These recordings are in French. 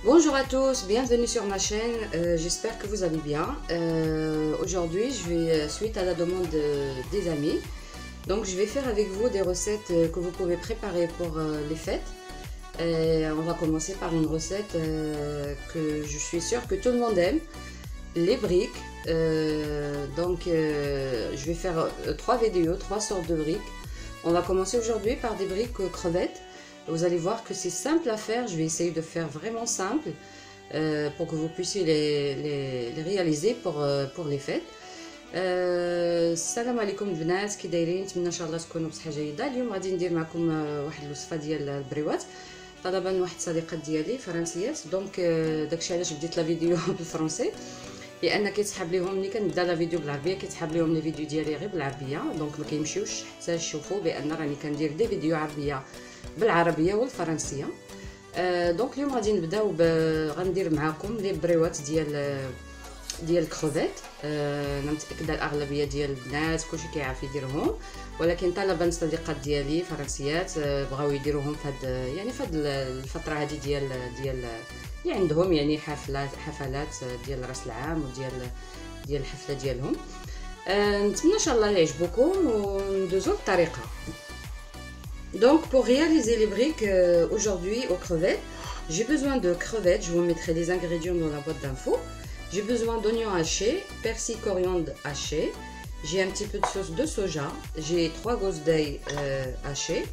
Bonjour à tous, bienvenue sur ma chaîne, j'espère que vous allez bien. Aujourd'hui, je vais, suite à la demande des amis, donc je vais faire avec vous des recettes que vous pouvez préparer pour les fêtes. On va commencer par une recette que je suis sûre que tout le monde aime, les briques. Je vais faire trois vidéos, trois sortes de briques. On va commencer aujourd'hui par des briques crevettes. Vous allez voir que c'est simple à faire, je vais essayer de faire vraiment simple pour que vous puissiez les réaliser pour les fêtes. السلام عليكم البنات، كي دايرين؟ نتمنى ان شاء الله تكونوا بصحه جيده. اليوم غادي ندير معكم واحد الوصفه ديال البريوات طلبا من واحد الصديقات ديالي فرنسيات. دونك داكشي علاش بديت لا فيديو بالفرنسي، لان كيتسحب ليهم ملي كنبدا لا فيديو بالعربيه كيتسحب ليهم لي فيديو ديالي غير بالعربيه، دونك ما كيمشيوش حتى يشوفوا بان راني كندير دي فيديو عربيه بالعربيه والفرنسيه. دونك اليوم غادي نبداو غندير معكم لي بريوات ديال الكروفيت. انا متاكده الاغلبيه ديال البنات كلشي كيعرف يديرهم، ولكن طلبا الصديقات ديالي فرنسيات بغاو يديروهم فهاد الفتره هذه ديال اللي عندهم يعني حفلات ديال راس العام ديال الحفله ديالهم. نتمنى ان شاء الله يعجبكم وندوزو الطريقه. Donc pour réaliser les briques aujourd'hui aux crevettes, j'ai besoin de crevettes, je vous mettrai les ingrédients dans la boîte d'infos. J'ai besoin d'oignons hachés, persil, coriandre haché, j'ai un petit peu de sauce de soja, j'ai 3 gousses d'ail hachées,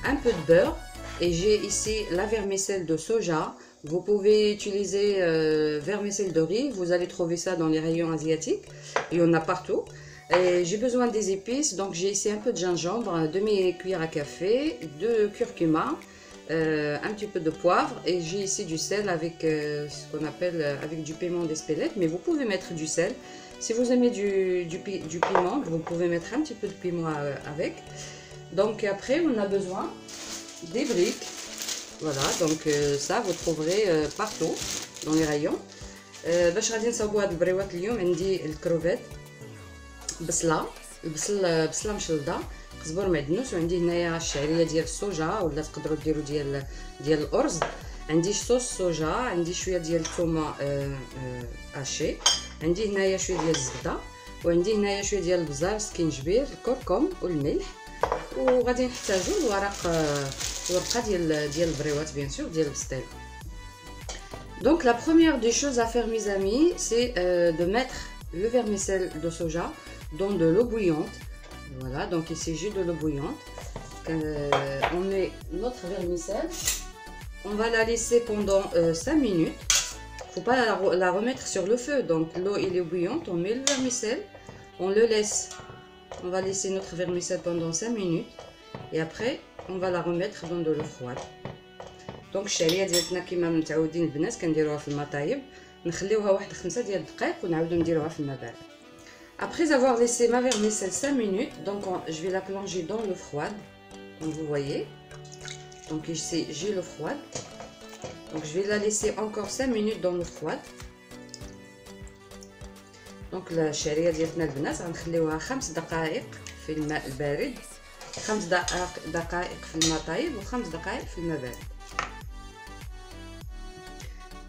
un peu de beurre et j'ai ici la vermicelle de soja. Vous pouvez utiliser vermicelle de riz, vous allez trouver ça dans les rayons asiatiques, il y en a partout. J'ai besoin des épices, donc j'ai ici un peu de gingembre, demi-cuillère à café, de curcuma, un petit peu de poivre et j'ai ici du sel avec ce qu'on appelle avec du piment d'Espelette, mais vous pouvez mettre du sel. Si vous aimez du piment, vous pouvez mettre un petit peu de piment avec. Donc après on a besoin des briques, voilà, donc ça vous trouverez partout dans les rayons. باش غادي نصاوبوا هاد البريوات اليوم عندي الكروفيت، بصله مشلضه، قزبر معدنوس، وعندي هنايا الشعريه ديال الصوجا ولا تقدروا ديروا ديال الارز، عندي صوص صوجا، عندي شويه ديال الثومه هاشي، عندي هنايا شويه ديال الزبده، وعندي هنايا شويه ديال البزار، السكينجبير، الكركم والملح. وغادي نحتاجوا الورقه ديال البريوات بيان سور ديال البسطيل. Donc la première des choses à faire mes amis, c'est de mettre le vermicelle de soja dans de l'eau bouillante. Voilà, donc ici j'ai de l'eau bouillante. On met notre vermicelle, on va la laisser pendant 5 minutes. Faut pas la remettre sur le feu, donc l'eau il est bouillante, on met le vermicelle, on le laisse, on va laisser notre vermicelle pendant 5 minutes et après on va la remettre dans de l'eau froide. دونك الشعريه ديالتنا كما متعودين البنات كنديروها في المطايب، نخليوها واحد 5 ديال الدقائق ونعاودو نديروها في الماء بارد. Après avoir laissé ma vermicelle 5 minutes, donc je vais la plonger dans l'eau froide, comme vous voyez. Donc ici j'ai l'eau froide, donc je vais la laisser encore 5 minutes dans l'eau froide. Donc الشعريه ديالتنا البنات غنخليوها 5 دقائق في الماء البارد، 5 دقائق في الماء طايب و5 دقائق في الماء بارد.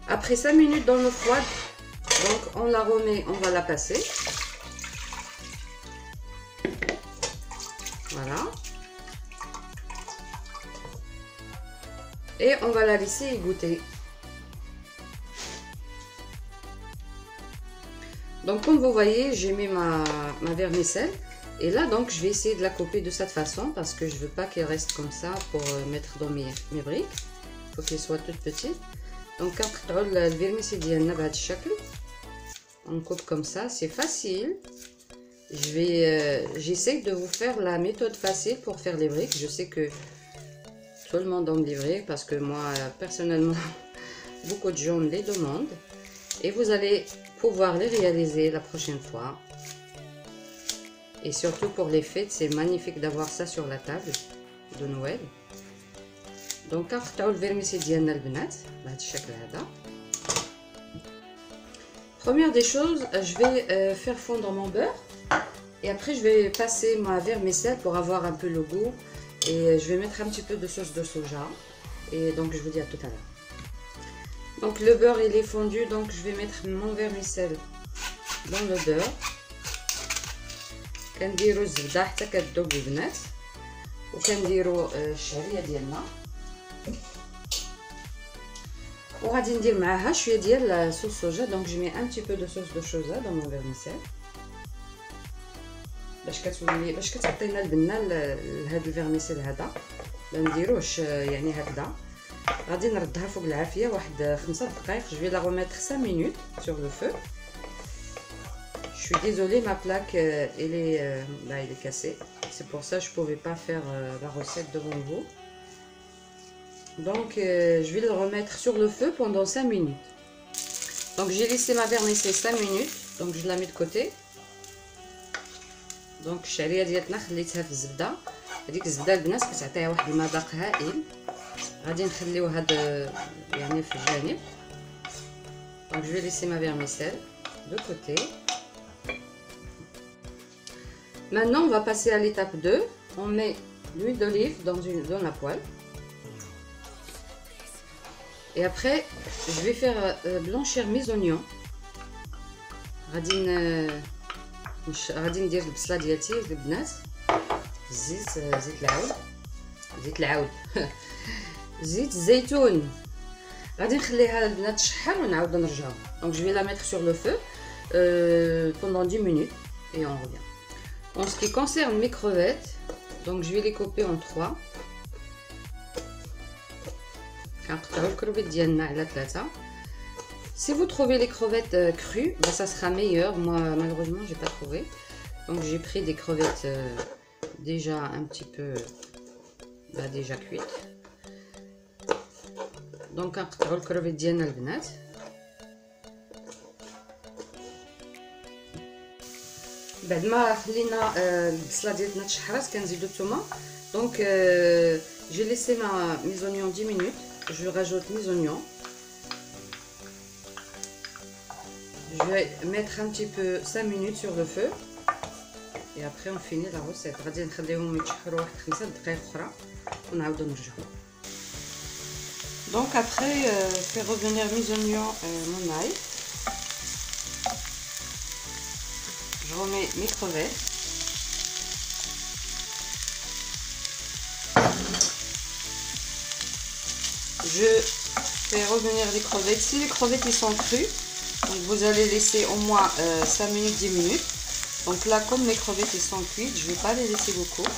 Après 5 minutes dans l'eau froide, donc on la remet, on va la passer. Voilà. Et on va la laisser égoutter. Donc comme vous voyez, j'ai mis ma vermicelle. Et là donc je vais essayer de la couper de cette façon parce que je veux pas qu'elle reste comme ça pour mettre dans mes briques. Il faut qu'elle soit toute petite. Donc كنقطعوا الفيرميسيل ديالنا بهذا الشكل، on coupe comme ça, c'est facile. J'essaie de vous faire la méthode facile pour faire les briques. Je sais que tout le monde aime les briques parce que moi personnellement beaucoup de gens me les demandent et vous allez pouvoir les réaliser la prochaine fois. Et surtout pour les fêtes, c'est magnifique d'avoir ça sur la table de Noël. Donc كنقطعوا الفيرميسيل ديالنا البنات بهذا الشكل هذا. Première des choses, je vais faire fondre mon beurre et après je vais passer ma vermicelle pour avoir un peu le goût et je vais mettre un petit peu de sauce de soja et donc je vous dis à tout à l'heure. Donc le beurre il est fondu, donc je vais mettre mon vermicelle dans le beurre. كنديروا الزبده حتى كتذوب البنات، وكنديروا الشعريه ديالنا، وغادي ندير معاها شويه ديال صوص صوجا. دونك جي مي ان بتي بو دو صوص دو شوزا دون مون فيرميسيل باش كتعطينا البنه لهذا الفيرميسيل هذا. ما نديروش يعني هكذا. غادي نردها فوق العافيه واحد 5 دقائق. جو في لا remettre 5 minutes sur le feu. Je suis désolée, ma plaque elle est cassée. C'est pour ça que je pouvais pas faire la recette devant vous. Donc je vais le remettre sur le feu pendant 5 minutes. Donc j'ai laissé ma vermicelle 5 minutes. Donc je la mets de côté. دونك الشعريه ديالتنا خليتها في الزبده. هذيك الزبده البنات كتعطيها واحد المذاق هائل. غادي نخليو هاد يعني في الجانب. دونك جو في ليسي ما vermicelle de côté. Maintenant on va passer à l'étape 2. On met l'huile d'olive dans la poêle. Et après je vais faire blanchir mes oignons. غادي ندير البصله ديالتي البنات، زيت العود زيت الزيتون. غادي نخليها البنات تشحر ونعاود نرجعو. دونك جو في لا mettre sur le feu pendant 10 minutes et on revient. En ce qui concerne mes crevettes, donc je vais les couper en 3. كنقطعوا الكروفيت ديالنا على 3. Si vous trouvez les crevettes crues, bah, ça sera meilleur. Moi, malheureusement, j'ai pas trouvé. Donc, j'ai pris des crevettes déjà un petit peu déjà cuites. Donc, on va les crevettes ديالنا البنات. بعد ما خلينا البصله ديالنا تشحرات كنزيدو الثومه. Donc, j'ai laissé mes oignons 10 minutes. Je rajoute mes oignons. Je vais mettre un petit peu 5 minutes sur le feu et après on finit la recette. غادي نخليهم يتشحروا واحد 5 دقائق اخرى ونعاودو نرجعو. Donc après faire revenir mes oignons, mon ail. Je remets mes crevettes. Je fais revenir les crevettes. Si les crevettes ils sont crues, donc vous allez laisser au moins 5 minutes, 10 minutes. Donc là, comme les crevettes ils sont cuites, je ne vais pas les laisser beaucoup.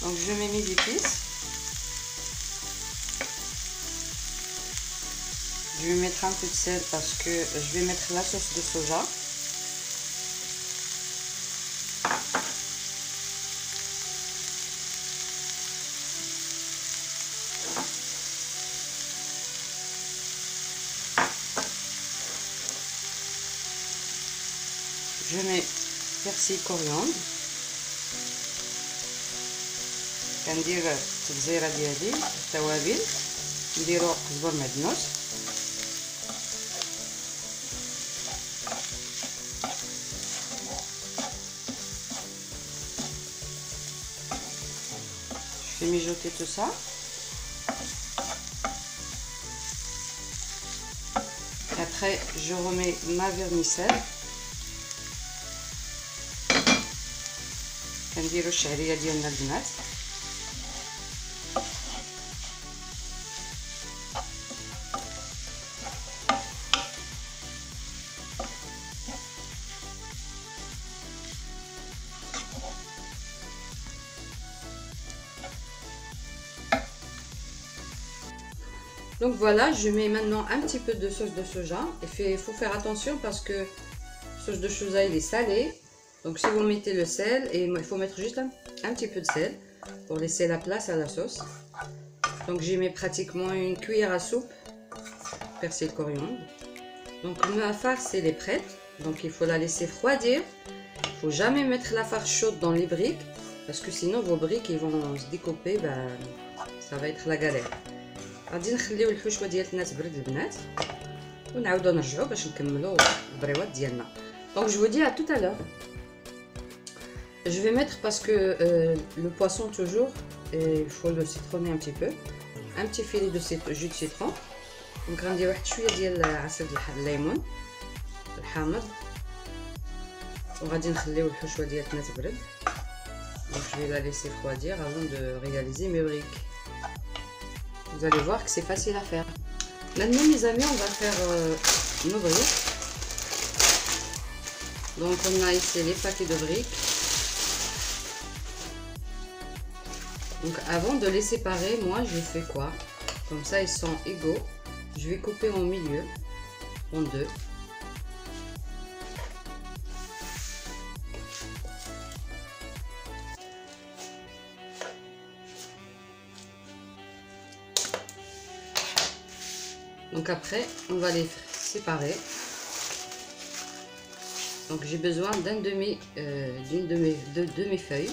Donc je mets mes épices. Je vais mettre un peu de sel parce que je vais mettre la sauce de soja. Je mets persil, coriandre. كندير التبزيره ديالي التوابل، نديرو كزبر معدنوس، je fais mijoter tout ça. Et après je remets ma vermicelle. كنديرو الشعريه ديالنا البنات. Donc voilà, je mets maintenant un petit peu de sauce de soja. Il faut faire attention parce que la sauce de soja il est salé. Donc si vous mettez le sel, et il faut mettre juste un petit peu de sel pour laisser la place à la sauce. Donc j'ai mis pratiquement une cuillère à soupe persil coriandre. Donc ma farce elle est prête. Donc il faut la laisser refroidir. Il faut jamais mettre la farce chaude dans les briques parce que sinon vos briques ils vont se découper, ça va être la galère. غادي نخليو الحشوه ديالتنا تبرد البنات ونعاودو نرجعو باش نكملو البريوات ديالنا. Donc je vous dis à tout à l'heure. je vais mettre parce que le poisson toujours il faut le citronner un petit peu, un petit filet de jus de citron. دونك غندير واحد شويه ديال عصير الليمون الحامض وغادي نخليو الحشوه ديالنا تبرد. Donc je vais la laisser refroidir avant de réaliser mes briques. Vous allez voir que c'est facile à faire. Maintenant mes amis, on va faire nos briques. Donc on a ici les paquets de briques. Donc avant de les séparer, moi je fais quoi? Comme ça ils sont égaux. Je vais couper en milieu, en deux. Donc après, on va les séparer. Donc j'ai besoin d'une demi-feuille.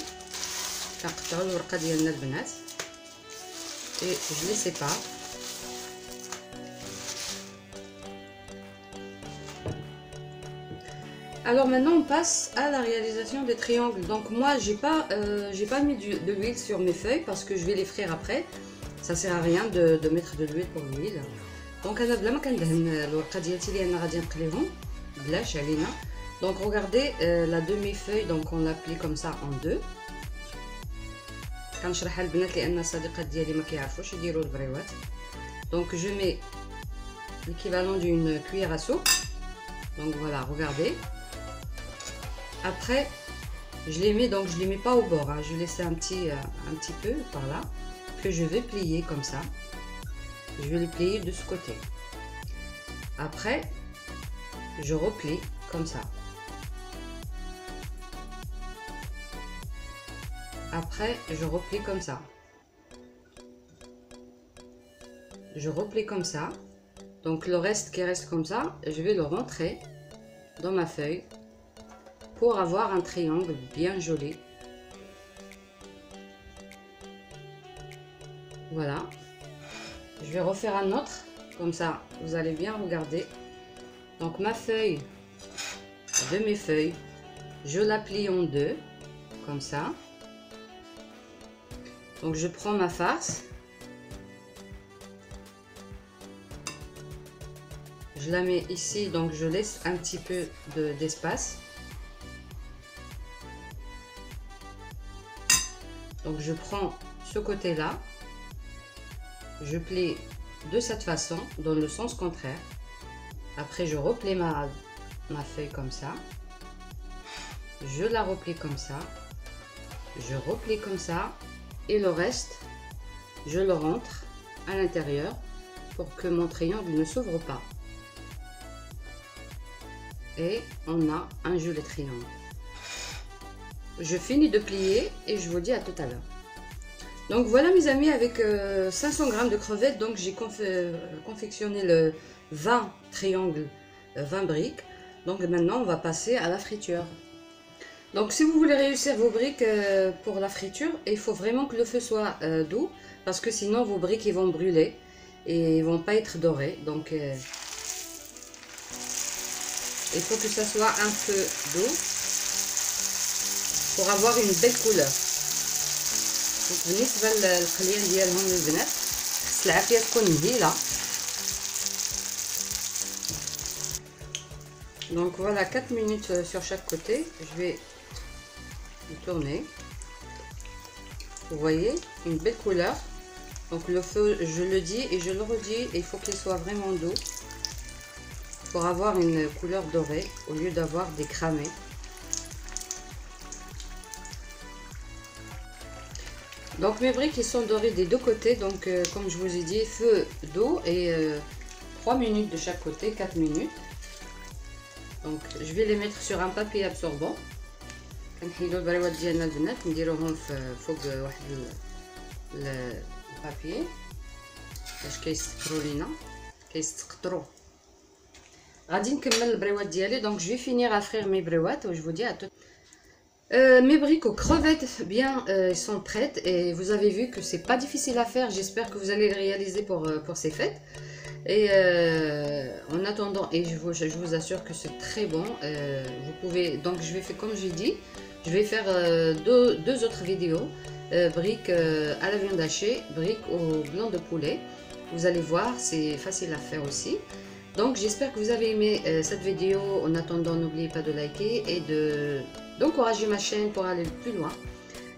Et je les sépare. Alors maintenant on passe à la réalisation des triangles. Donc moi j'ai pas mis de l'huile sur mes feuilles parce que je vais les frire après. Ça sert à rien de mettre de l'huile pour l'huile. Donc انا بلا ما كندهن الورقه ديالتي اللي انا غادي نقليهم بلاش علينا. Donc regardez la demi-feuille, donc on la plie comme ça en deux. كنشرحها للبنات لان الصديقات ديالي ما كيعرفوش يديروا البريوات. Donc je mets l'équivalent d'une cuillère à soupe. Donc voilà, regardez. Après je les mets, donc je les mets pas au bord, hein. Je laisse un petit peu par là que je vais plier comme ça. Je vais les plier de ce côté. Après je replie comme ça. Après je replie comme ça. Je replie comme ça. Donc le reste qui reste comme ça, je vais le rentrer dans ma feuille pour avoir un triangle bien joli. Voilà. Je vais refaire un autre, comme ça vous allez bien regarder. Donc ma feuille, de mes feuilles, je la plie en deux, comme ça. Donc je prends ma farce. Je la mets ici, donc je laisse un petit peu d'espace. Donc je prends ce côté-là, je plie de cette façon, dans le sens contraire. Après je replie ma feuille comme ça. Je la replie comme ça. Je replie comme ça. Et le reste, je le rentre à l'intérieur pour que mon triangle ne s'ouvre pas. Et on a un joli triangle. Je finis de plier et je vous dis à tout à l'heure. Donc voilà mes amis, avec 500 g de crevettes, donc j'ai confectionné le 20 triangles, 20 briques. Donc maintenant on va passer à la friture. Donc si vous voulez réussir vos briques pour la friture, il faut vraiment que le feu soit doux, parce que sinon vos briques ils vont brûler et ils vont pas être dorés. Donc il faut que ça soit un peu doux pour avoir une belle couleur. Donc بالنسبه للقليان ديالهم البنات خص العافيه تكون مهيله. Donc voilà, 4 minutes sur chaque côté. Je vais tourner. Vous voyez, une belle couleur. Donc le feu, je le dis et je le redis, il faut qu'il soit vraiment doux pour avoir une couleur dorée au lieu d'avoir des cramés. Donc mes briques ils sont dorées des deux côtés, donc comme je vous ai dit, feu doux et 3 minutes de chaque côté, 4 minutes. Donc je vais les mettre sur un papier absorbant. كنحيدو البريوات ديالنا البنات نديروهم فوق واحد البابي باش كيستقروا لينا كيستقطروا. غادي نكمل البريوات ديالي. Donc je vais finir à frire mes briouettes. Je vous dis à tout. Mes briques aux crevettes bien ils sont prêtes et vous avez vu que c'est pas difficile à faire. J'espère que vous allez le réaliser pour ces fêtes. Et en attendant, et je vous assure que c'est très bon. Vous pouvez, donc je vais faire comme j'ai dit, Je vais faire deux autres vidéos, briques à la viande hachée, briques au blanc de poulet. Vous allez voir, c'est facile à faire aussi. Donc j'espère que vous avez aimé cette vidéo. En attendant, n'oubliez pas de liker et d'encourager ma chaîne pour aller plus loin.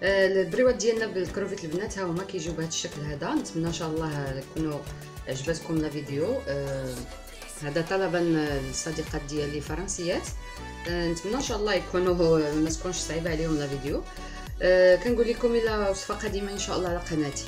البريوات ديالنا بالكروفيت البنات ها هما كيجيو بهذا الشكل هذا. نتمنى ان شاء الله يكونوا عجبتكم لا فيديو. هذا طلبا للصديقات ديالي فرنسيات. نتمنى ان شاء الله يكونوا ما تكونش صعيبه عليهم لا فيديو. كنقول لكم الى وصفه قديمه ان شاء الله على قناتي.